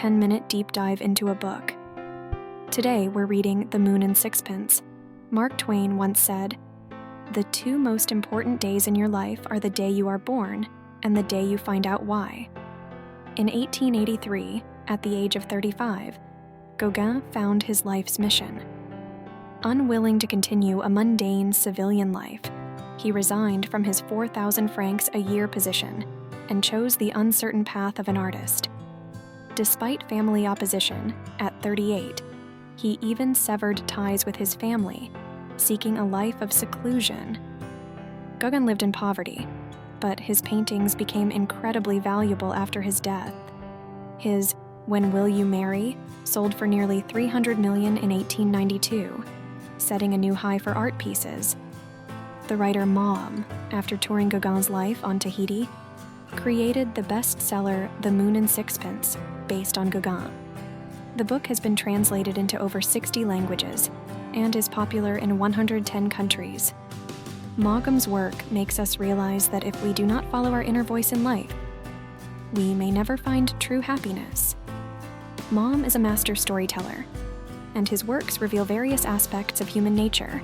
10-minute deep dive into a book. Today, we're reading The Moon and Sixpence. Mark Twain once said, "The two most important days in your life are the day you are born and the day you find out why." In 1883, at the age of 35, Gauguin found his life's mission. Unwilling to continue a mundane civilian life, he resigned from his 4,000 francs a year position and chose the uncertain path of an artist. Despite family opposition, at 38, he even severed ties with his family, seeking a life of seclusion. Gauguin lived in poverty, but his paintings became incredibly valuable after his death. His When Will You Marry sold for nearly $300 million in 1892, setting a new high for art pieces. The writer Maugham, after touring Gauguin's life on Tahiti, created the bestseller The Moon and Sixpence, based on Gauguin. The book has been translated into over 60 languages and is popular in 110 countries. Maugham's work makes us realize that if we do not follow our inner voice in life, we may never find true happiness. Maugham is a master storyteller, and his works reveal various aspects of human nature,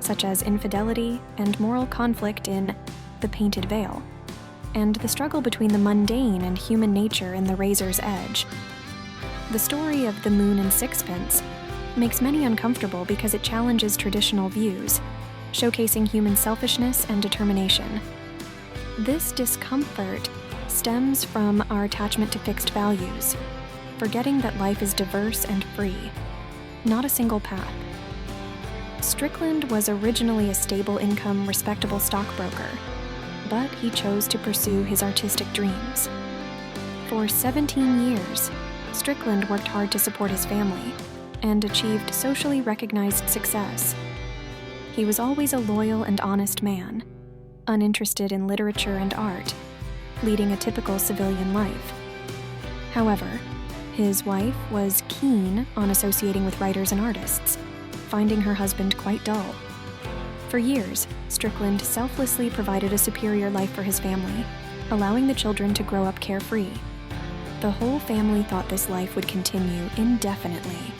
such as infidelity and moral conflict in The Painted Veil, and the struggle between the mundane and human nature in The Razor's Edge. The story of The Moon and Sixpence makes many uncomfortable because it challenges traditional views, showcasing human selfishness and determination. This discomfort stems from our attachment to fixed values, forgetting that life is diverse and free, not a single path. Strickland was originally a stable-income, respectable stockbroker, but he chose to pursue his artistic dreams. For 17 years, Strickland worked hard to support his family and achieved socially recognized success. He was always a loyal and honest man, uninterested in literature and art, leading a typical civilian life. However, his wife was keen on associating with writers and artists, finding her husband quite dull. For years, Strickland selflessly provided a superior life for his family, allowing the children to grow up carefree. The whole family thought this life would continue indefinitely.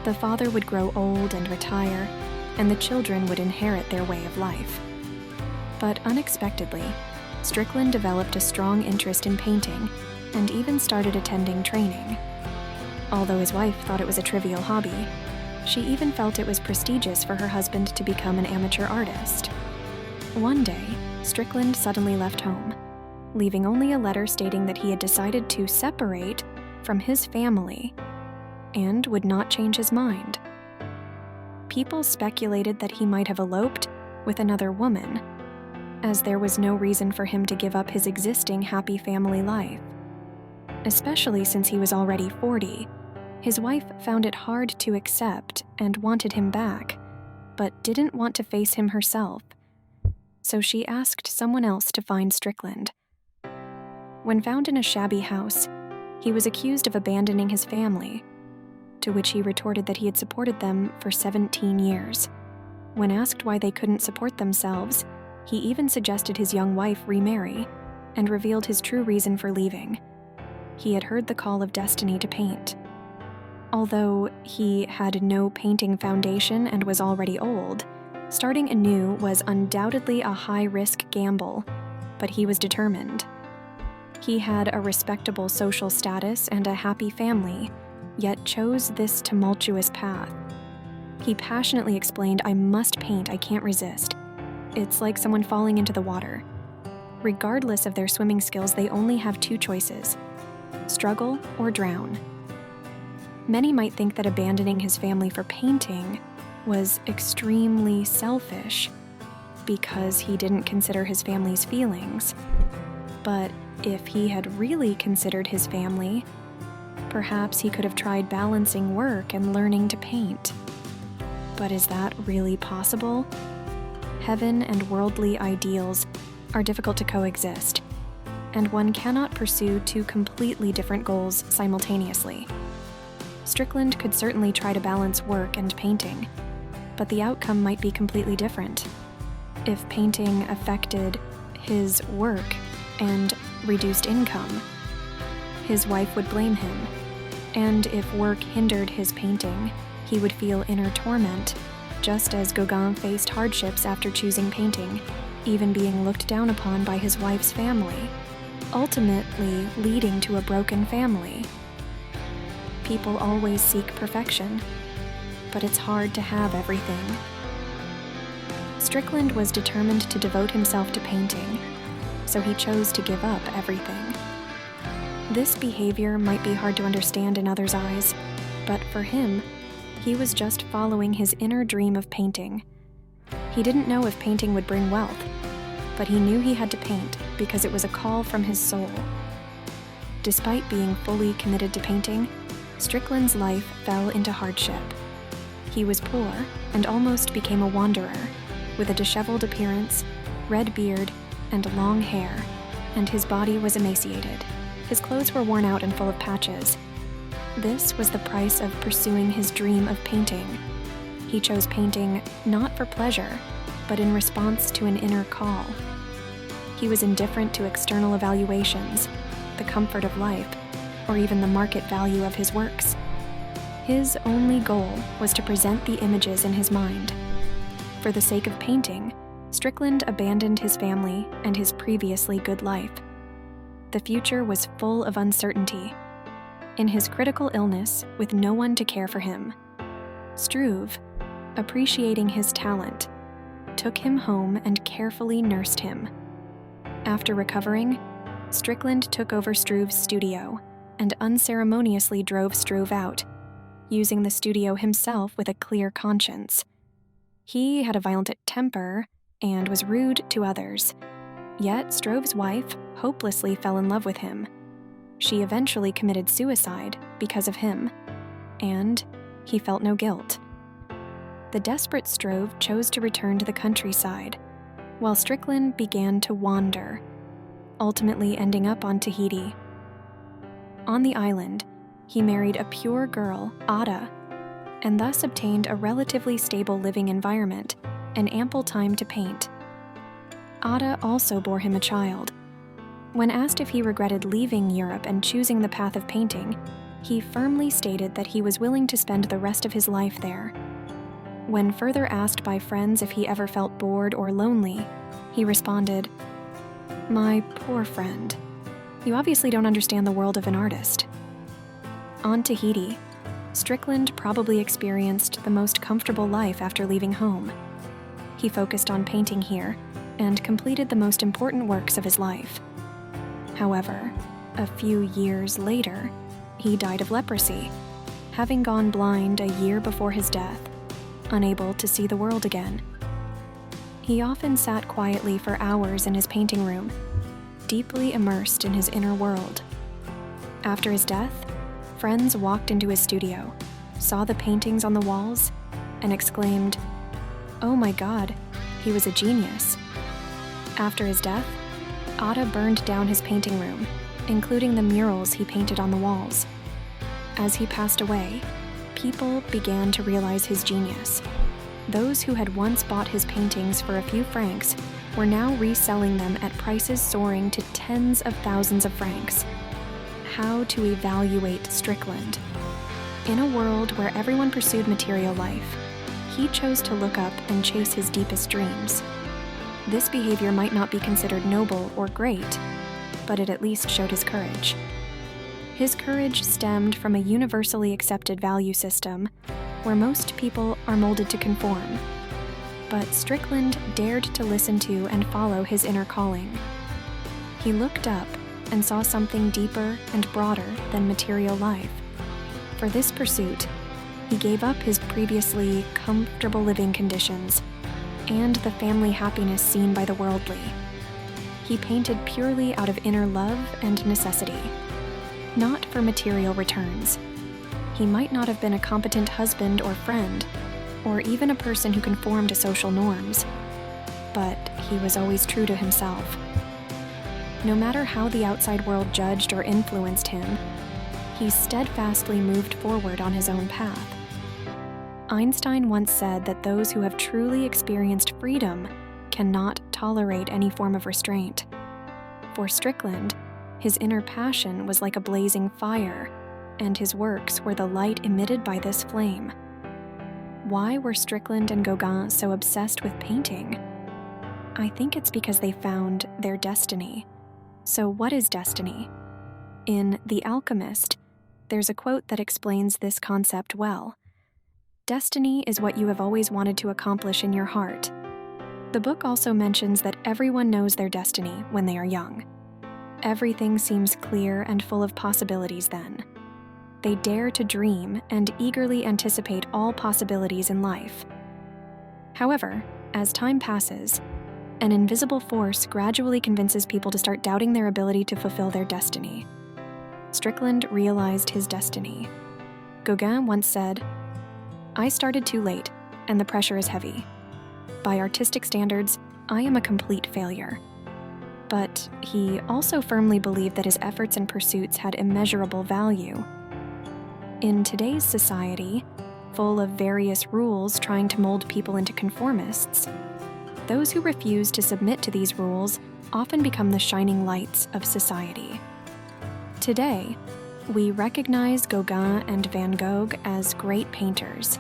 The father would grow old and retire, and the children would inherit their way of life. But unexpectedly, Strickland developed a strong interest in painting and even started attending training. Although his wife thought it was a trivial hobby, she even felt it was prestigious for her husband to become an amateur artist. One day, Strickland suddenly left home, leaving only a letter stating that he had decided to separate from his family and would not change his mind. People speculated that he might have eloped with another woman, as there was no reason for him to give up his existing happy family life. Especially since he was already 40, his wife found it hard to accept and wanted him back, but didn't want to face him herself, so she asked someone else to find Strickland. When found in a shabby house, he was accused of abandoning his family, to which he retorted that he had supported them for 17 years. When asked why they couldn't support themselves, he even suggested his young wife remarry and revealed his true reason for leaving. He had heard the call of destiny to paint. Although he had no painting foundation and was already old, starting anew was undoubtedly a high-risk gamble, but he was determined. He had a respectable social status and a happy family, yet chose this tumultuous path. He passionately explained, "I must paint, I can't resist. It's like someone falling into the water. Regardless of their swimming skills, they only have two choices: struggle or drown." Many might think that abandoning his family for painting was extremely selfish because he didn't consider his family's feelings. But if he had really considered his family, perhaps he could have tried balancing work and learning to paint. But is that really possible? Heaven and worldly ideals are difficult to coexist, and one cannot pursue two completely different goals simultaneously. Strickland could certainly try to balance work and painting, but the outcome might be completely different. If painting affected his work and reduced income, his wife would blame him, And if work hindered his painting, he would feel inner torment, just as Gauguin faced hardships after choosing painting, even being looked down upon by his wife's family, ultimately leading to a broken family. People always seek perfection, but it's hard to have everything. Strickland was determined to devote himself to painting, so he chose to give up everything. This behavior might be hard to understand in others' eyes, but for him, he was just following his inner dream of painting. He didn't know if painting would bring wealth, but he knew he had to paint because it was a call from his soul. Despite being fully committed to painting, Strickland's life fell into hardship. He was poor and almost became a wanderer, with a disheveled appearance, red beard, and long hair, and his body was emaciated. His clothes were worn out and full of patches. This was the price of pursuing his dream of painting. He chose painting not for pleasure, but in response to an inner call. He was indifferent to external evaluations, the comfort of life, or even the market value of his works. His only goal was to present the images in his mind. For the sake of painting, Strickland abandoned his family and his previously good life. The future was full of uncertainty. In his critical illness, with no one to care for him, Struve, appreciating his talent, took him home and carefully nursed him. After recovering, Strickland took over Struve's studio and unceremoniously drove Struve out, using the studio himself with a clear conscience. He had a violent temper and was rude to others, yet Struve's wife hopelessly fell in love with him. She eventually committed suicide because of him, and he felt no guilt. The desperate Struve chose to return to the countryside, while Strickland began to wander, ultimately ending up on Tahiti. On the island, he married a pure girl, Ada, and thus obtained a relatively stable living environment and ample time to paint. Ada also bore him a child. When asked if he regretted leaving Europe and choosing the path of painting, he firmly stated that he was willing to spend the rest of his life there. When further asked by friends if he ever felt bored or lonely, he responded, "My poor friend, you obviously don't understand the world of an artist." On Tahiti, Strickland probably experienced the most comfortable life after leaving home. He focused on painting here and completed the most important works of his life. However, a few years later, he died of leprosy, having gone blind a year before his death, unable to see the world again. He often sat quietly for hours in his painting room, deeply immersed in his inner world. After his death, friends walked into his studio, saw the paintings on the walls, and exclaimed, "Oh my God, he was a genius." After his death, Ada burned down his painting room, including the murals he painted on the walls. As he passed away, people began to realize his genius. Those who had once bought his paintings for a few francs were now reselling them at prices soaring to tens of thousands of francs. How to evaluate Strickland? In a world where everyone pursued material life, he chose to look up and chase his deepest dreams. This behavior might not be considered noble or great, but it at least showed his courage. His courage stemmed from a universally accepted value system where most people are molded to conform. But Strickland dared to listen to and follow his inner calling. He looked up and saw something deeper and broader than material life. For this pursuit, he gave up his previously comfortable living conditions and the family happiness seen by the worldly. He painted purely out of inner love and necessity, not for material returns. He might not have been a competent husband or friend, or even a person who conformed to social norms, but he was always true to himself. No matter how the outside world judged or influenced him, he steadfastly moved forward on his own path. Einstein once said that those who have truly experienced freedom cannot tolerate any form of restraint. For Strickland, his inner passion was like a blazing fire, and his works were the light emitted by this flame. Why were Strickland and Gauguin so obsessed with painting? I think it's because they found their destiny. So what is destiny? In The Alchemist, there's a quote that explains this concept well. Destiny is what you have always wanted to accomplish in your heart. The book also mentions that everyone knows their destiny when they are young. Everything seems clear and full of possibilities then. They dare to dream and eagerly anticipate all possibilities in life. However, as time passes, an invisible force gradually convinces people to start doubting their ability to fulfill their destiny. Strickland realized his destiny. Gauguin once said, "I started too late, and the pressure is heavy. By artistic standards, I am a complete failure." But he also firmly believed that his efforts and pursuits had immeasurable value. In today's society, full of various rules trying to mold people into conformists, those who refuse to submit to these rules often become the shining lights of society. Today, we recognize Gauguin and Van Gogh as great painters,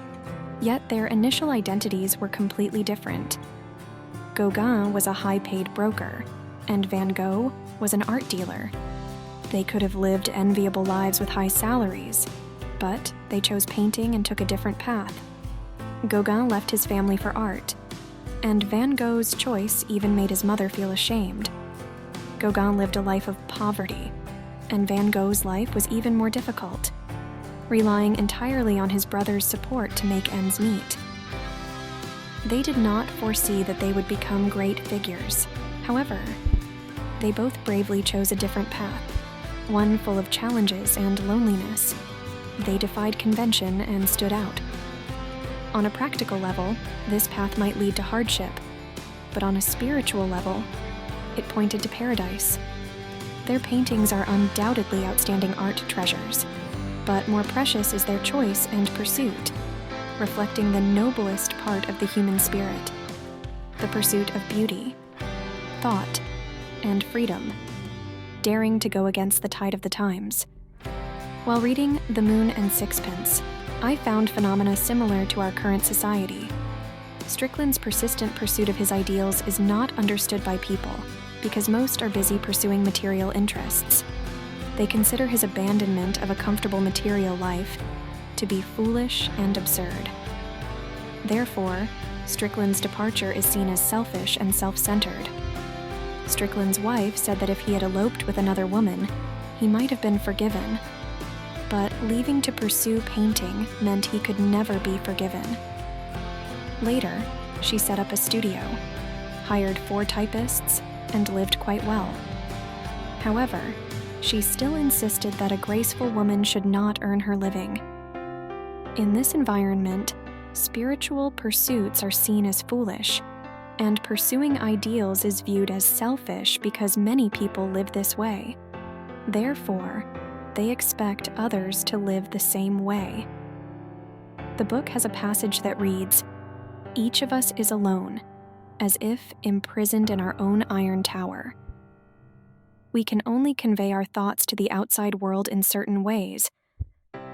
yet their initial identities were completely different. Gauguin was a high-paid broker, and Van Gogh was an art dealer. They could have lived enviable lives with high salaries, but they chose painting and took a different path. Gauguin left his family for art, and Van Gogh's choice even made his mother feel ashamed. Gauguin lived a life of poverty, and Van Gogh's life was even more difficult, relying entirely on his brother's support to make ends meet. They did not foresee that they would become great figures. However, they both bravely chose a different path, one full of challenges and loneliness. They defied convention and stood out. On a practical level, this path might lead to hardship, but on a spiritual level, it pointed to paradise. Their paintings are undoubtedly outstanding art treasures, but more precious is their choice and pursuit, reflecting the noblest part of the human spirit, the pursuit of beauty, thought, and freedom, daring to go against the tide of the times. While reading The Moon and Sixpence, I found phenomena similar to our current society. Strickland's persistent pursuit of his ideals is not understood by people because most are busy pursuing material interests. They consider his abandonment of a comfortable material life to be foolish and absurd. Therefore, Strickland's departure is seen as selfish and self-centered. Strickland's wife said that if he had eloped with another woman, he might have been forgiven. But leaving to pursue painting meant he could never be forgiven. Later, she set up a studio, hired 4 typists, and lived quite well. However, she still insisted that a graceful woman should not earn her living. In this environment, spiritual pursuits are seen as foolish, and pursuing ideals is viewed as selfish because many people live this way. Therefore, they expect others to live the same way. The book has a passage that reads, "Each of us is alone, as if imprisoned in our own iron tower. We can only convey our thoughts to the outside world in certain ways,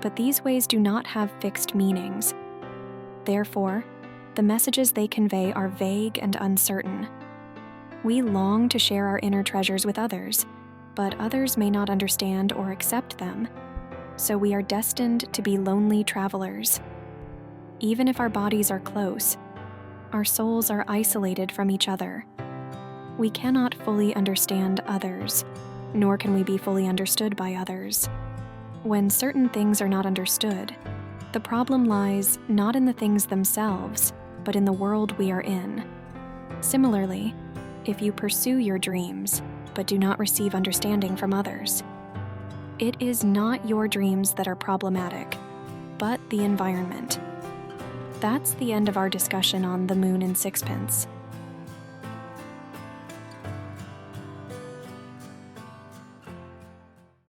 but these ways do not have fixed meanings. Therefore, the messages they convey are vague and uncertain. We long to share our inner treasures with others, but others may not understand or accept them, so we are destined to be lonely travelers. Even if our bodies are close, our souls are isolated from each other. We cannot fully understand others, nor can we be fully understood by others. When certain things are not understood, the problem lies not in the things themselves, but in the world we are in. Similarly, if you pursue your dreams, but do not receive understanding from others, it is not your dreams that are problematic, but the environment." That's the end of our discussion on The Moon and Sixpence.